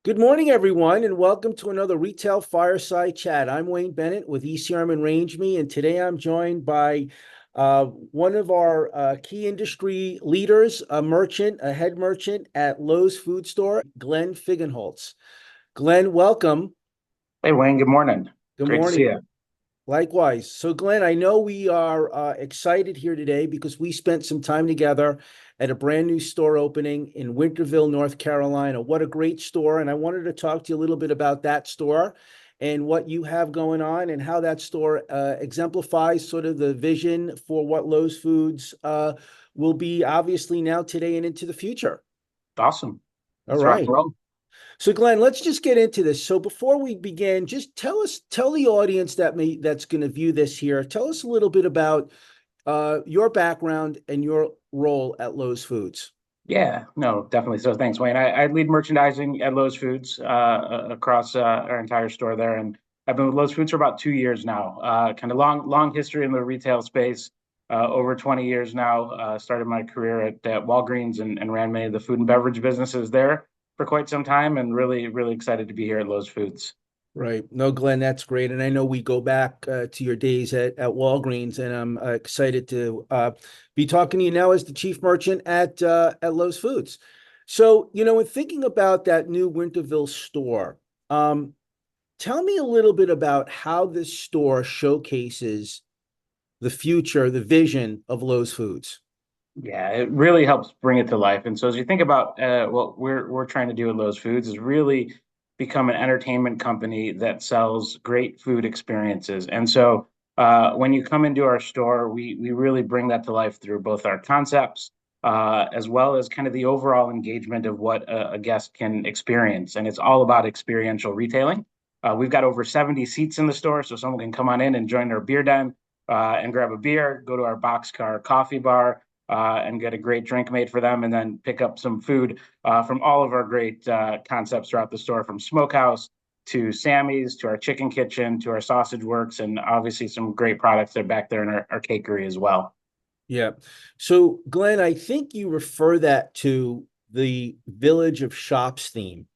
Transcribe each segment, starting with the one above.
Good morning, everyone, and welcome to another Retail Fireside Chat. I'm Wayne Bennett with ECRM and RangeMe, and today I'm joined by one of our key industry leaders, a head merchant at Lowe's Food Store, Glenn Figenholtz. Glenn, welcome. Hey, Wayne, good morning. Good Great to see morning. you. Likewise. So, Glenn, I know we are excited here today because we spent some time together at a brand new store opening in Winterville, North Carolina. What a great store. And I wanted to talk to you a little bit about that store and what you have going on and how that store exemplifies sort of the vision for what Lowe's Foods will be obviously now today and into the future. Awesome. All Let's rock right. and roll. So Glenn, let's just get into this. So before we begin, just tell the audience that's going to view this here, tell us a little bit about your background and your role at Lowe's Foods. Yeah, no, definitely. So thanks, Wayne. I lead merchandising at Lowe's Foods across our entire store there. And I've been with Lowe's Foods for about 2 years now. Kind of long history in the retail space, over 20 years now. Started my career at Walgreens and ran many of the food and beverage businesses there for quite some time, and really excited to be here at Lowe's Foods. Right. No, Glenn, that's great. And I know we go back to your days at Walgreens, and I'm excited to be talking to you now as the chief merchant at Lowe's Foods. So, in thinking about that new Winterville store, um, tell me a little bit about how this store showcases the future, the vision of Lowe's Foods. Yeah, it really helps bring it to life. And so as you think about what we're trying to do at Lowe's Foods is really become an entertainment company that sells great food experiences. And so when you come into our store, we really bring that to life through both our concepts as well as kind of the overall engagement of what a guest can experience. And it's all about experiential retailing. We've got over 70 seats in the store, so someone can come on in and join our beer den and grab a beer, go to our boxcar coffee bar and get a great drink made for them, and then pick up some food from all of our great concepts throughout the store, from Smokehouse to Sammy's to our Chicken Kitchen to our Sausage Works, and obviously some great products that are back there in our cakery as well. Yeah. So, Glenn, I think you refer that to the Village of Shops theme.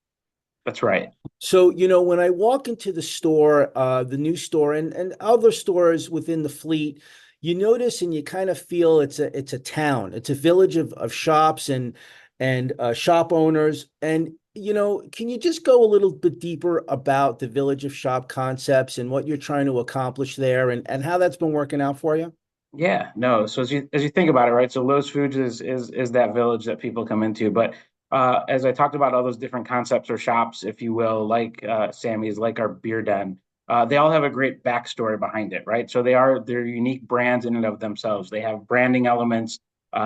That's right. So, when I walk into the store, the new store and other stores within the fleet, you notice and you kind of feel it's a town. It's a village of shops and shop owners. And, can you just go a little bit deeper about the Village of Shop concepts and what you're trying to accomplish there and how that's been working out for you? Yeah, no. So as you think about it, right? So Lowe's Foods is that village that people come into. But as I talked about all those different concepts or shops, if you will, like Sammy's, like our beer den, they all have a great backstory behind it, right? So they're unique brands in and of themselves. They have branding elements,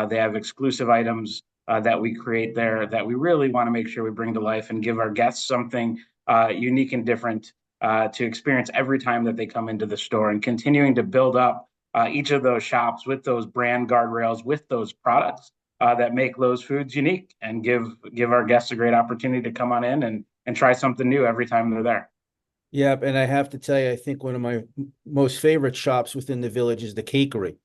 they have exclusive items that we create there that we really want to make sure we bring to life and give our guests something unique and different to experience every time that they come into the store, and continuing to build up each of those shops with those brand guardrails, with those products that make Lowe's Foods unique, and give our guests a great opportunity to come on in and try something new every time they're there. Yep, and I have to tell you, I think one of my most favorite shops within the village is the cakery.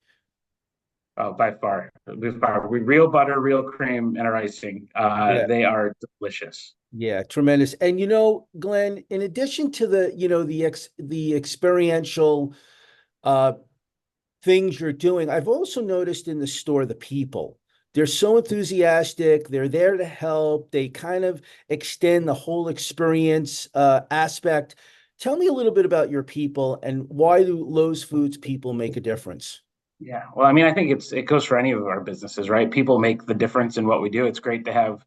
Oh, by far, we real butter, real cream, and our icing. Yeah. They are delicious. Yeah, tremendous. And Glenn, in addition to the experiential uh things you're doing, I've also noticed in the store the people. They're so enthusiastic, they're there to help, they kind of extend the whole experience aspect. Tell me a little bit about your people and why do Lowe's Foods people make a difference? Yeah, well, I mean, I think it goes for any of our businesses, right? People make the difference in what we do. It's great to have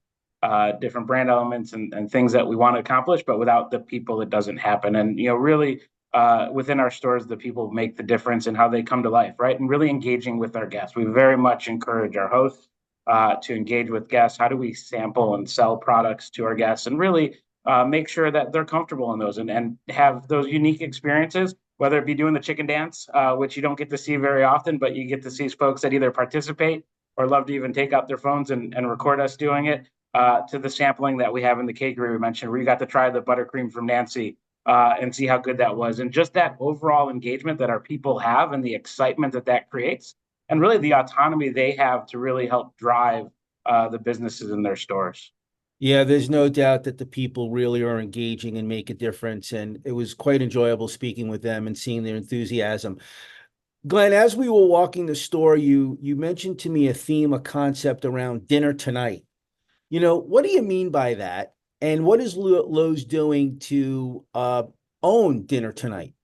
different brand elements and things that we want to accomplish, but without the people, it doesn't happen. And really, within our stores, the people make the difference in how they come to life, right? And really engaging with our guests. We very much encourage our hosts to engage with guests. How do we sample and sell products to our guests, and really make sure that they're comfortable in those and have those unique experiences, whether it be doing the chicken dance, which you don't get to see very often, but you get to see folks that either participate or love to even take out their phones and record us doing it, to the sampling that we have in the cakery we mentioned, where you got to try the buttercream from Nancy and see how good that was. And just that overall engagement that our people have and the excitement that that creates, and really the autonomy they have to really help drive the businesses in their stores. Yeah, there's no doubt that the people really are engaging and make a difference. And it was quite enjoyable speaking with them and seeing their enthusiasm. Glenn, as we were walking the store, you mentioned to me a theme, a concept around dinner tonight. What do you mean by that? And what is Lowe's doing to own dinner tonight?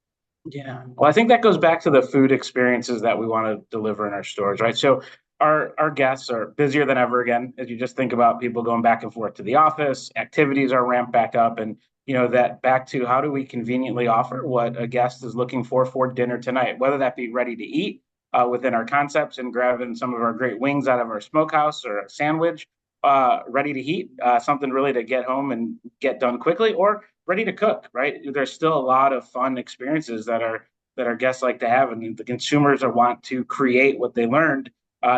Yeah. Well, I think that goes back to the food experiences that we want to deliver in our stores, right? So our guests are busier than ever again, as you just think about people going back and forth to the office, activities are ramped back up, and that back to how do we conveniently offer what a guest is looking for dinner tonight, whether that be ready to eat within our concepts and grabbing some of our great wings out of our smokehouse or a sandwich, ready to heat, something really to get home and get done quickly, or ready to cook, right? There's still a lot of fun experiences that our guests like to have, and the consumers are want to create what they learned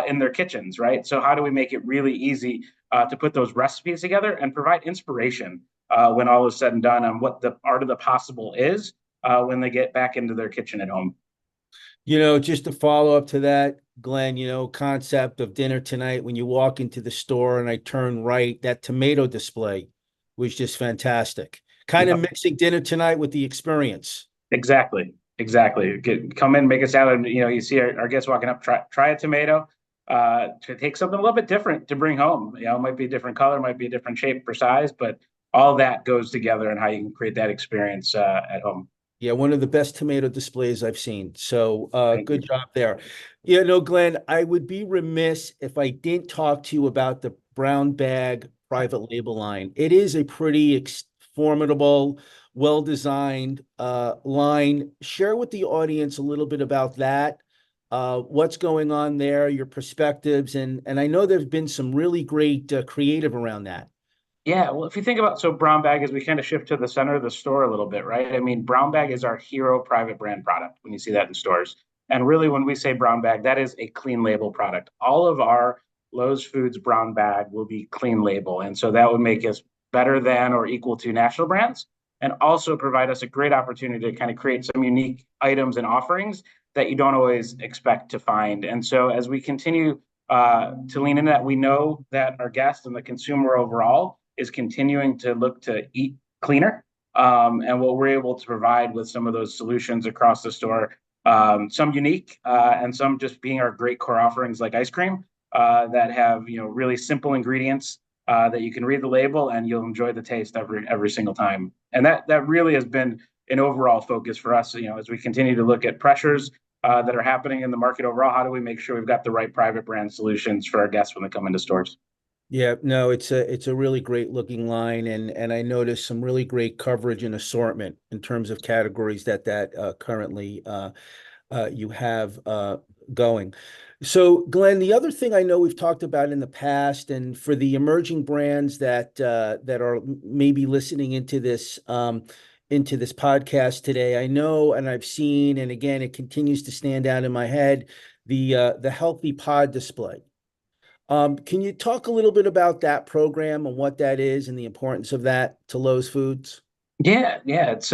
in their kitchens, right? So how do we make it really easy to put those recipes together and provide inspiration when all is said and done on what the art of the possible is when they get back into their kitchen at home? Just to follow up to that, Glenn, concept of dinner tonight, when you walk into the store and I turn right, that tomato display was just fantastic. Kind of Yep. mixing dinner tonight with the experience. Exactly. Exactly. Come in, make a salad. You see our guests walking up, try a tomato. To take something a little bit different to bring home. It might be a different color, might be a different shape or size, but all that goes together and how you can create that experience at home. Yeah, one of the best tomato displays I've seen. So Thank good you. job there. Glenn, I would be remiss if I didn't talk to you about the brown bag private label line. It is a pretty formidable, well-designed line. Share with the audience a little bit about that. What's going on there, your perspectives, and I know there's been some really great creative around that. Yeah, well, if you think about so brown bag as we kind of shift to the center of the store a little bit, right? I mean, brown bag is our hero private brand product when you see that in stores. And really, when we say brown bag, that is a clean label product. All of our Lowe's Foods brown bag will be clean label. And so that would make us better than or equal to national brands and also provide us a great opportunity to kind of create some unique items and offerings that you don't always expect to find. And so as we continue to lean into that, we know that our guests and the consumer overall is continuing to look to eat cleaner. And what we're able to provide with some of those solutions across the store, some unique and some just being our great core offerings like ice cream that have really simple ingredients that you can read the label and you'll enjoy the taste every single time. And that really has been an overall focus for us. As we continue to look at pressures that are happening in the market overall, how do we make sure we've got the right private brand solutions for our guests when they come into stores? Yeah, no, it's a really great looking line, and I noticed some really great coverage and assortment in terms of categories that currently you have going. So, Glenn, the other thing I know we've talked about in the past, and for the emerging brands that are maybe listening into this podcast today, I know and I've seen, and again, it continues to stand out in my head, the healthy pod display. Can you talk a little bit about that program and what that is and the importance of that to Lowe's Foods? Yeah, it's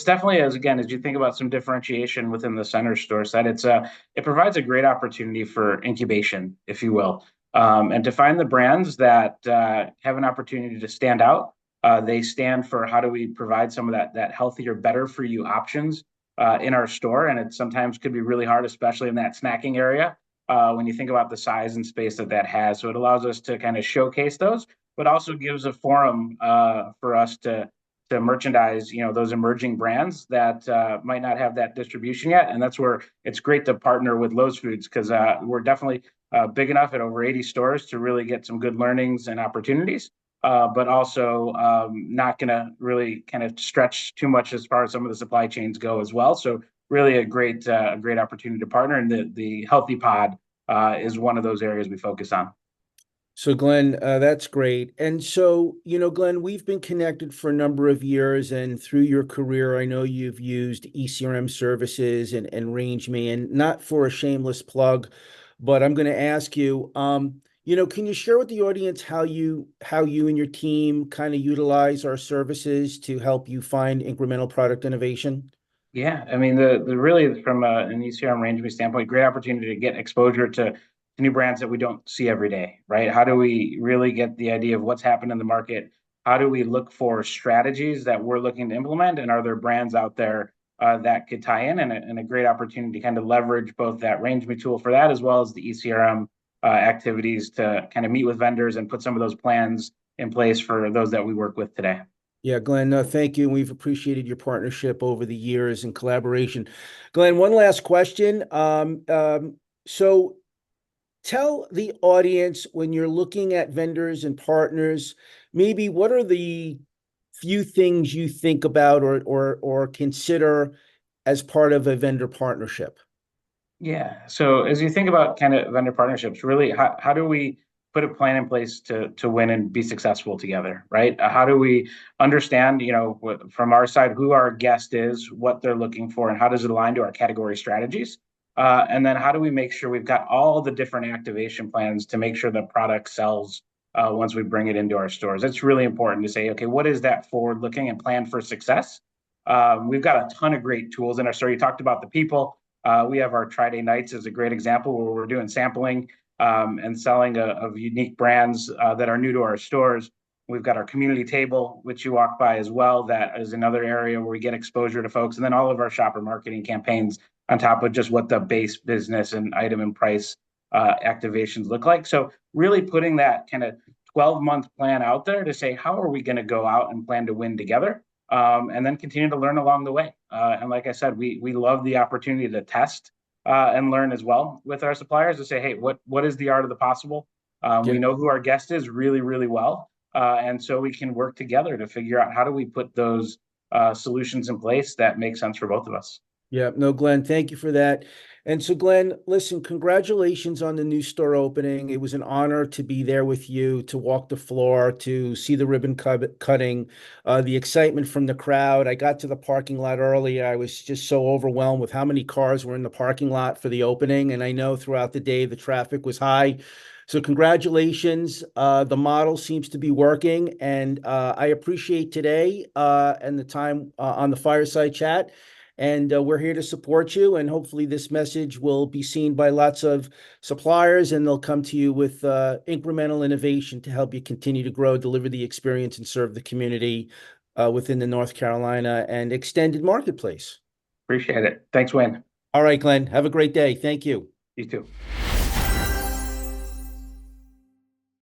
definitely as you think about some differentiation within the center store side, it provides a great opportunity for incubation, if you will, and to find the brands that have an opportunity to stand out. They stand for how do we provide some of that healthier, better for you options in our store, and it sometimes could be really hard, especially in that snacking area. When you think about the size and space that has, so it allows us to kind of showcase those, but also gives a forum for us to merchandise, those emerging brands that might not have that distribution yet. And that's where it's great to partner with Lowe's Foods because we're definitely big enough at over 80 stores to really get some good learnings and opportunities, but also not going to really kind of stretch too much as far as some of the supply chains go as well. So really a great opportunity to partner. And the Healthy Pod is one of those areas we focus on. So, Glenn, that's great. And so, Glenn, we've been connected for a number of years, and through your career, I know you've used ECRM services and RangeMe, and not for a shameless plug, but I'm going to ask you, can you share with the audience how you and your team kind of utilize our services to help you find incremental product innovation? Yeah, I mean the really from an ECRM range standpoint, great opportunity to get exposure to to new brands that we don't see every day, right? How do we really get the idea of what's happened in the market? How do we look for strategies that we're looking to implement? And are there brands out there that could tie in, and a great opportunity to kind of leverage both that range me tool for that as well as the ECRM activities to kind of meet with vendors and put some of those plans in place for those that we work with today. Yeah, Glenn, no, thank you. We've appreciated your partnership over the years and collaboration. Glenn, one last question. So tell the audience when you're looking at vendors and partners, maybe what are the few things you think about or consider as part of a vendor partnership? Yeah. So as you think about kind of vendor partnerships, really, how do we put a plan in place to win and be successful together, right? How do we understand, from our side, who our guest is, what they're looking for, and how does it align to our category strategies? And then how do we make sure we've got all the different activation plans to make sure the product sells once we bring it into our stores? It's really important to say, okay, what is that forward looking and plan for success? We've got a ton of great tools in our store. You talked about the people. We have our Tri-Day nights as a great example where we're doing sampling and selling of unique brands that are new to our stores. We've got our community table, which you walk by as well. That is another area where we get exposure to folks. And then all of our shopper marketing campaigns on top of just what the base business and item and price activations look like. So really putting that kind of 12-month plan out there to say, how are we going to go out and plan to win together? And then continue to learn along the way. And like I said, we love the opportunity to test and learn as well with our suppliers to say, hey, what is the art of the possible? Yeah. We know who our guest is really, really well. And so we can work together to figure out how do we put those solutions in place that make sense for both of us. Yeah, no, Glenn, thank you for that. And so, Glenn, listen, congratulations on the new store opening. It was an honor to be there with you, to walk the floor, to see the ribbon cutting, the excitement from the crowd. I got to the parking lot early. I was just so overwhelmed with how many cars were in the parking lot for the opening. And I know throughout the day the traffic was high. So congratulations. The model seems to be working, and I appreciate today and the time on the fireside chat. And we're here to support you. And hopefully, this message will be seen by lots of suppliers, and they'll come to you with incremental innovation to help you continue to grow, deliver the experience, and serve the community within the North Carolina and extended marketplace. Appreciate it. Thanks, Wayne. All right, Glenn. Have a great day. Thank you. You too.